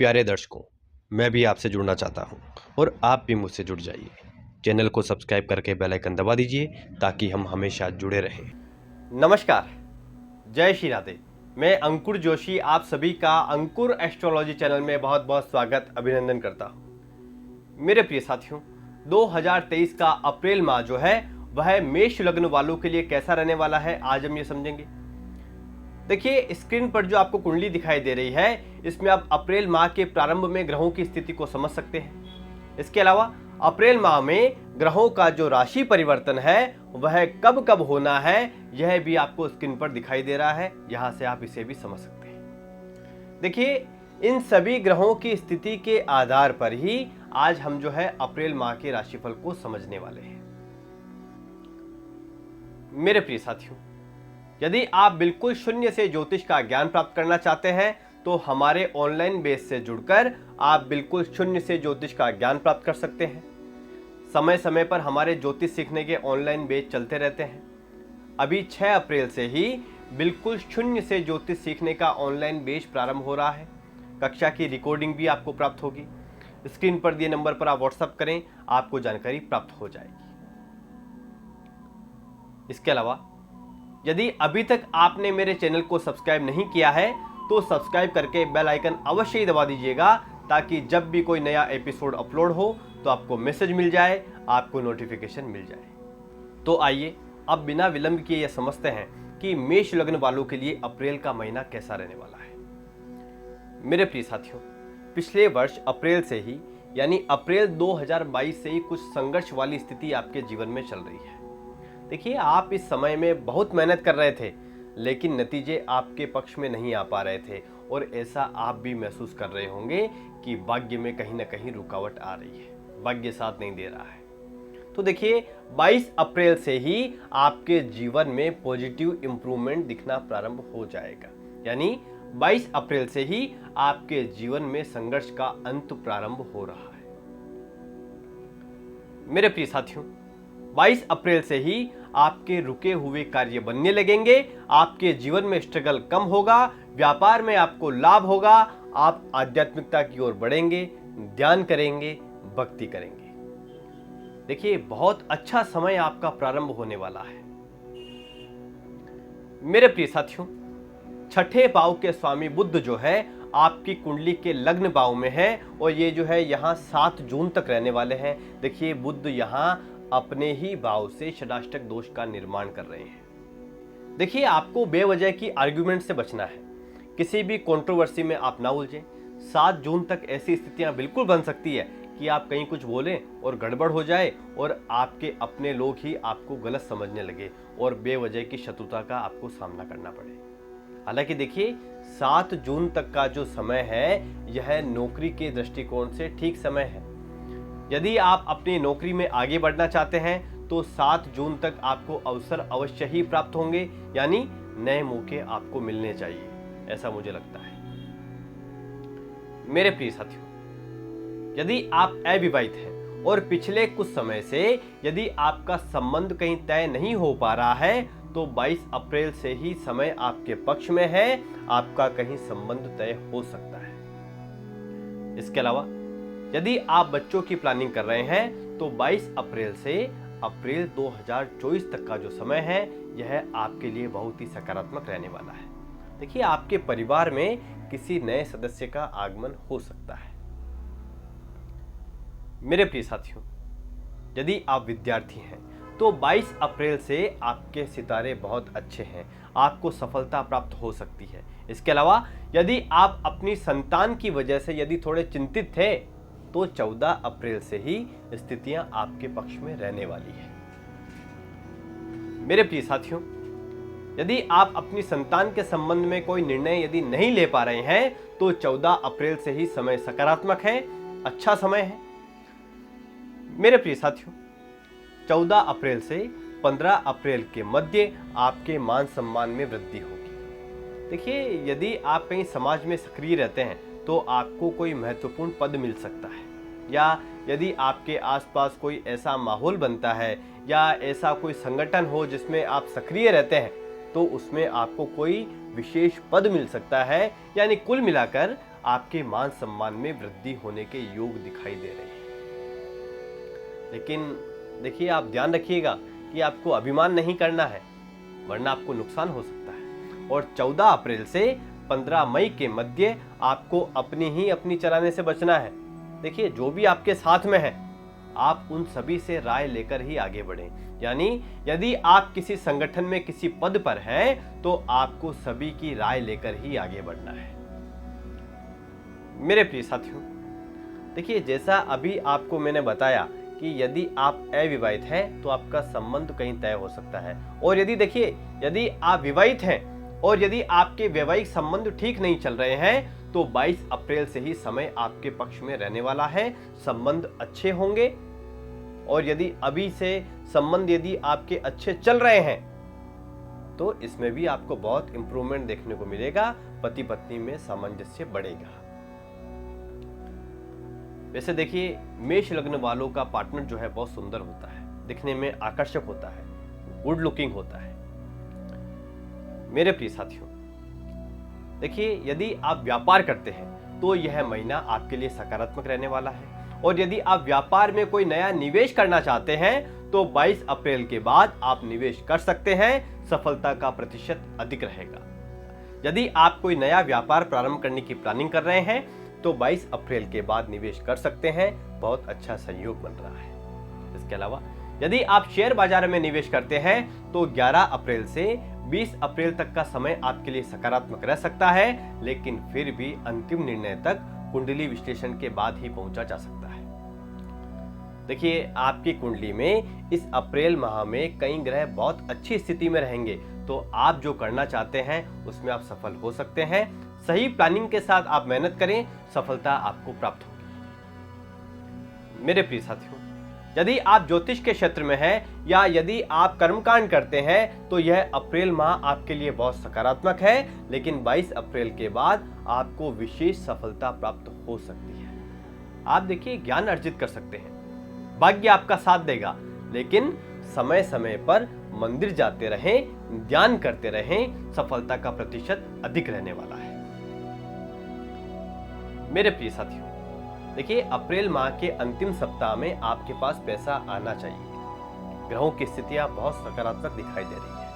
प्यारे दर्शकों, मैं भी आपसे जुड़ना चाहता हूं और आप भी मुझसे जुड़ जाइए। चैनल को सब्सक्राइब करके बेल आइकन दबा दीजिए ताकि हम हमेशा जुड़े रहें। नमस्कार, जय श्री राधे। मैं अंकुर जोशी आप सभी का अंकुर एस्ट्रोलॉजी चैनल में बहुत बहुत स्वागत अभिनंदन करता हूं। मेरे प्रिय साथियों, 2023 का अप्रैल माह जो है वह मेष लग्न वालों के लिए कैसा रहने वाला है, आज हम ये समझेंगे। देखिए, स्क्रीन पर जो आपको कुंडली दिखाई दे रही है, इसमें आप अप्रैल माह के प्रारंभ में ग्रहों की स्थिति को समझ सकते हैं। इसके अलावा अप्रैल माह में ग्रहों का जो राशि परिवर्तन है वह कब कब होना है, यह भी आपको स्क्रीन पर दिखाई दे रहा है। यहां से आप इसे भी समझ सकते हैं। देखिए, इन सभी ग्रहों की स्थिति के आधार पर ही आज हम जो है अप्रैल माह के राशिफल को समझने वाले हैं। मेरे प्रिय साथियों, यदि आप बिल्कुल शून्य से ज्योतिष का ज्ञान प्राप्त करना चाहते हैं तो हमारे ऑनलाइन बेस से जुड़कर आप बिल्कुल शून्य से ज्योतिष का ज्ञान प्राप्त कर सकते हैं। समय समय पर हमारे ज्योतिष सीखने के ऑनलाइन बेच चलते रहते हैं। अभी 6 अप्रैल से ही बिल्कुल शून्य से ज्योतिष सीखने का ऑनलाइन बेच प्रारंभ हो रहा है। कक्षा की रिकॉर्डिंग भी आपको प्राप्त होगी। स्क्रीन पर दिए नंबर पर आप व्हाट्सएप करें, आपको जानकारी प्राप्त हो जाएगी। इसके अलावा यदि अभी तक आपने मेरे चैनल को सब्सक्राइब नहीं किया है तो सब्सक्राइब करके बेल आइकन अवश्य ही दबा दीजिएगा ताकि जब भी कोई नया एपिसोड अपलोड हो तो आपको मैसेज मिल जाए, आपको नोटिफिकेशन मिल जाए। तो आइए अब बिना विलंब किए यह समझते हैं कि मेष लग्न वालों के लिए अप्रैल का महीना कैसा रहने वाला है। मेरे प्रिय साथियों, पिछले वर्ष अप्रैल से ही यानी अप्रैल 2022 से ही कुछ संघर्ष वाली स्थिति आपके जीवन में चल रही है। देखिए, आप इस समय में बहुत मेहनत कर रहे थे लेकिन नतीजे आपके पक्ष में नहीं आ पा रहे थे और ऐसा आप भी महसूस कर रहे होंगे कि भाग्य में कहीं ना कहीं रुकावट आ रही है, भाग्य साथ नहीं दे रहा है। तो देखिए, 22 अप्रैल से ही आपके जीवन में पॉजिटिव इंप्रूवमेंट दिखना प्रारंभ हो जाएगा। यानी 22 अप्रैल से ही आपके जीवन में संघर्ष का अंत प्रारंभ हो रहा है। मेरे प्रिय साथियों, 22 अप्रैल से ही आपके रुके हुए कार्य बनने लगेंगे, आपके जीवन में स्ट्रगल कम होगा, व्यापार में आपको लाभ होगा, आप आध्यात्मिकता की ओर बढ़ेंगे, ध्यान करेंगे, भक्ति करेंगे। देखिए, बहुत अच्छा समय आपका प्रारंभ होने वाला है। मेरे प्रिय साथियों, छठे भाव के स्वामी बुध जो है आपकी कुंडली के लग्न भाव में है और ये जो है यहाँ 7 जून तक रहने वाले हैं। देखिए, बुध यहाँ अपने ही भाव से षडाष्टक दोष का निर्माण कर रहे हैं। देखिए, आपको बेवजह की आर्ग्यूमेंट से बचना है, किसी भी कंट्रोवर्सी में आप ना उलझें। 7 जून तक ऐसी स्थितियां बिल्कुल बन सकती है कि आप कहीं कुछ बोलें और गड़बड़ हो जाए और आपके अपने लोग ही आपको गलत समझने लगे और बेवजह की शत्रुता का आपको सामना करना पड़े। हालांकि देखिए, 7 जून तक का जो समय है यह नौकरी के दृष्टिकोण से ठीक समय है। यदि आप अपनी नौकरी में आगे बढ़ना चाहते हैं तो 7 जून तक आपको अवसर अवश्य ही प्राप्त होंगे, यानी नए मौके आपको मिलने चाहिए, ऐसा मुझे लगता है। मेरे प्रिय साथियों, यदि आप अविवाहित हैं और पिछले कुछ समय से यदि आपका संबंध कहीं तय नहीं हो पा रहा है तो 22 अप्रैल से ही समय आपके पक्ष में है, आपका कहीं संबंध तय हो सकता है। इसके अलावा यदि आप बच्चों की प्लानिंग कर रहे हैं तो 22 अप्रैल से अप्रैल 2024 तक का जो समय है यह आपके लिए बहुत ही सकारात्मक रहने वाला है। देखिए, आपके परिवार में किसी नए सदस्य का आगमन हो सकता है। मेरे प्रिय साथियों, यदि आप विद्यार्थी हैं तो 22 अप्रैल से आपके सितारे बहुत अच्छे हैं, आपको सफलता प्राप्त हो सकती है। इसके अलावा यदि आप अपनी संतान की वजह से यदि थोड़े चिंतित थे तो 14 अप्रैल से ही स्थितियां आपके पक्ष में रहने वाली है। मेरे प्रिय साथियों, यदि आप अपनी संतान के संबंध में कोई निर्णय यदि नहीं ले पा रहे हैं तो 14 अप्रैल से ही समय सकारात्मक है, अच्छा समय है। मेरे प्रिय साथियों, 14 अप्रैल से 15 अप्रैल के मध्य आपके मान सम्मान में वृद्धि होगी। देखिए, यदि आप कहीं समाज में सक्रिय रहते हैं तो आपको कोई महत्वपूर्ण पद मिल सकता है, या यदि आपके आसपास कोई ऐसा माहौल बनता है या ऐसा कोई संगठन हो जिसमें आप सक्रिय रहते हैं तो उसमें आपको कोई विशेष पद मिल सकता है। यानी कुल मिलाकर आपके मान सम्मान में वृद्धि होने के योग दिखाई दे रहे हैं। लेकिन देखिए, आप ध्यान रखिएगा कि आपको अभिमान नहीं करना है, वरना आपको नुकसान हो सकता है। और 14 अप्रैल से 15 मई के मध्य आपको अपनी चलाने से बचना है। देखिए, जो भी आपके साथ में है, आप उन सभी से राय लेकर ही आगे बढ़ें। यानी यदि आप किसी संगठन में किसी पद पर हैं, तो आपको सभी की राय लेकर ही आगे बढ़ना है। मेरे प्रिय साथियों, देखिए, जैसा अभी आपको मैंने बताया कि यदि आप अविवाहित हैं तो आपका संबंध कहीं तय हो सकता है। और यदि आप विवाहित हैं और यदि आपके वैवाहिक संबंध ठीक नहीं चल रहे हैं, तो 22 अप्रैल से ही समय आपके पक्ष में रहने वाला है। संबंध अच्छे होंगे। और यदि अभी से संबंध आपके अच्छे चल रहे हैं, तो इसमें भी आपको बहुत इंप्रूवमेंट देखने को मिलेगा। पति पत्नी में सामंजस्य बढ़ेगा। वैसे देखिए, मेष लग्न वालों का पार्टनर जो है बहुत सुंदर होता है, दिखने में आकर्षक होता है, गुड लुकिंग होता है। मेरे प्रिय साथियों, देखिए, यदि आप व्यापार करते हैं तो यह महीना आपके लिए सकारात्मक रहने वाला है। और यदि आप व्यापार में कोई नया निवेश करना चाहते हैं तो 22 अप्रैल के बाद आप निवेश कर सकते हैं। सफलता का प्रतिशत अधिक रहेगा। यदि आप कोई नया व्यापार प्रारंभ करने की प्लानिंग कर रहे हैं तो 22 अप्रैल के बाद निवेश कर सकते हैं। बहुत अच्छा संयोग बन रहा है। इसके अलावा यदि आप शेयर बाजार में निवेश करते हैं तो 11 अप्रैल से 20 अप्रैल तक का समय आपके लिए सकारात्मक रह सकता है, लेकिन फिर भी अंतिम निर्णय तक कुंडली विश्लेषण के बाद ही पहुंचा जा सकता है। देखिए, आपकी कुंडली में इस अप्रैल माह में कई ग्रह बहुत अच्छी स्थिति में रहेंगे, तो आप जो करना चाहते हैं उसमें आप सफल हो सकते हैं। सही प्लानिंग के साथ आप मेहनत करें, सफलता आपको प्राप्त होगी। मेरे प्रिय साथियों, यदि आप ज्योतिष के क्षेत्र में हैं या यदि आप कर्मकांड करते हैं तो यह अप्रैल माह आपके लिए बहुत सकारात्मक है, लेकिन 22 अप्रैल के बाद आपको विशेष सफलता प्राप्त हो सकती है। आप देखिए, ज्ञान अर्जित कर सकते हैं, भाग्य आपका साथ देगा, लेकिन समय समय पर मंदिर जाते रहें, ध्यान करते रहें, सफलता का प्रतिशत अधिक रहने वाला है। मेरे प्रिय साथियों, देखिए, अप्रैल माह के अंतिम सप्ताह में आपके पास पैसा आना चाहिए। ग्रहों की स्थितियां बहुत सकारात्मक दिखाई दे रही है।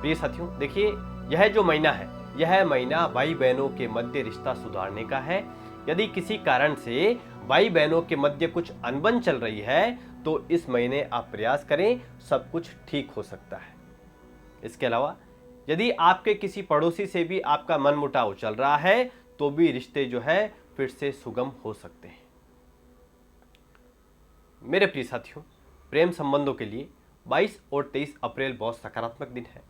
प्रिय साथियों, देखिए, यह जो महीना है, यह महीना भाई बहनों के मध्य रिश्ता सुधारने का है। यदि किसी कारण से भाई बहनों के मध्य कुछ अनबन चल रही है तो इस महीने आप प्रयास करें, सब कुछ ठीक हो सकता है। इसके अलावा यदि आपके किसी पड़ोसी से भी आपका मनमुटाव चल रहा है तो भी रिश्ते जो है फिर से सुगम हो सकते हैं। मेरे प्रिय साथियों, प्रेम संबंधों के लिए 22 और 23 अप्रैल बहुत सकारात्मक दिन है।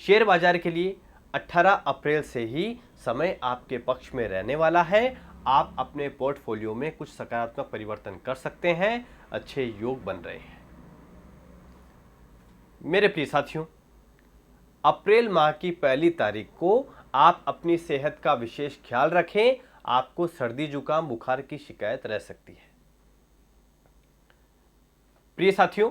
शेयर बाजार के लिए 18 अप्रैल से ही समय आपके पक्ष में रहने वाला है। आप अपने पोर्टफोलियो में कुछ सकारात्मक परिवर्तन कर सकते हैं। अच्छे योग बन रहे हैं। मेरे प्रिय साथियों, अप्रैल माह की 1 तारीख को आप अपनी सेहत का विशेष ख्याल रखें। आपको सर्दी जुकाम बुखार की शिकायत रह सकती है। प्रिय साथियों,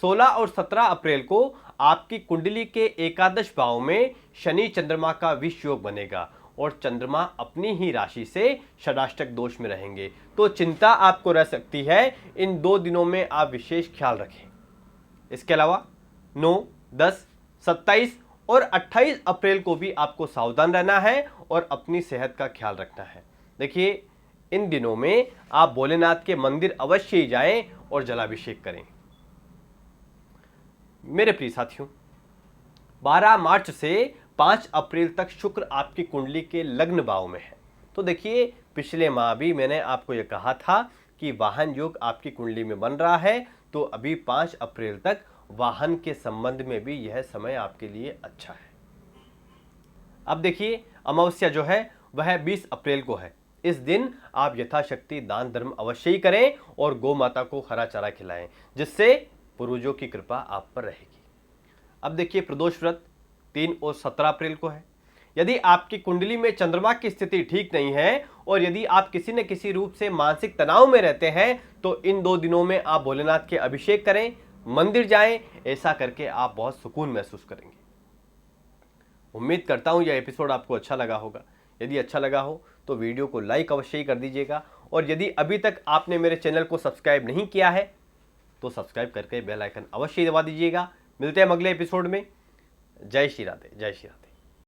16 और 17 अप्रैल को आपकी कुंडली के एकादश भाव में शनि चंद्रमा का विष योग बनेगा और चंद्रमा अपनी ही राशि से षडाष्टक दोष में रहेंगे, तो चिंता आपको रह सकती है। इन 2 दिनों में आप विशेष ख्याल रखें। इसके अलावा 9, 10, 27 और 28 अप्रैल को भी आपको सावधान रहना है और अपनी सेहत का ख्याल रखना है। देखिए, इन दिनों में आप भोलेनाथ के मंदिर अवश्य ही जाएं और जलाभिषेक करें। मेरे प्रिय साथियों, 12 मार्च से 5 अप्रैल तक शुक्र आपकी कुंडली के लग्न भाव में है। तो देखिए, पिछले माह भी मैंने आपको यह कहा था कि वाहन योग आपकी कुंडली में बन रहा है, तो अभी 5 अप्रैल तक वाहन के संबंध में भी यह समय आपके लिए अच्छा है। अब देखिए, अमावस्या जो है वह 20 अप्रैल को है। इस दिन आप यथाशक्ति दान धर्म अवश्य ही करें और गौ माता को हरा चारा खिलाएं, जिससे पूर्वजों की कृपा आप पर रहेगी। अब देखिए, प्रदोष व्रत 3 और 17 अप्रैल को है। यदि आपकी कुंडली में चंद्रमा की स्थिति ठीक नहीं है और यदि आप किसी न किसी रूप से मानसिक तनाव में रहते हैं तो इन 2 दिनों में आप भोलेनाथ के अभिषेक करें, मंदिर जाएं। ऐसा करके आप बहुत सुकून महसूस करेंगे। उम्मीद करता हूँ यह एपिसोड आपको अच्छा लगा होगा। यदि अच्छा लगा हो तो वीडियो को लाइक अवश्य ही कर दीजिएगा, और यदि अभी तक आपने मेरे चैनल को सब्सक्राइब नहीं किया है तो सब्सक्राइब करके बेल आइकन अवश्य ही दबा दीजिएगा। मिलते हैं हम अगले एपिसोड में। जय श्री राधे, जय श्री राधे।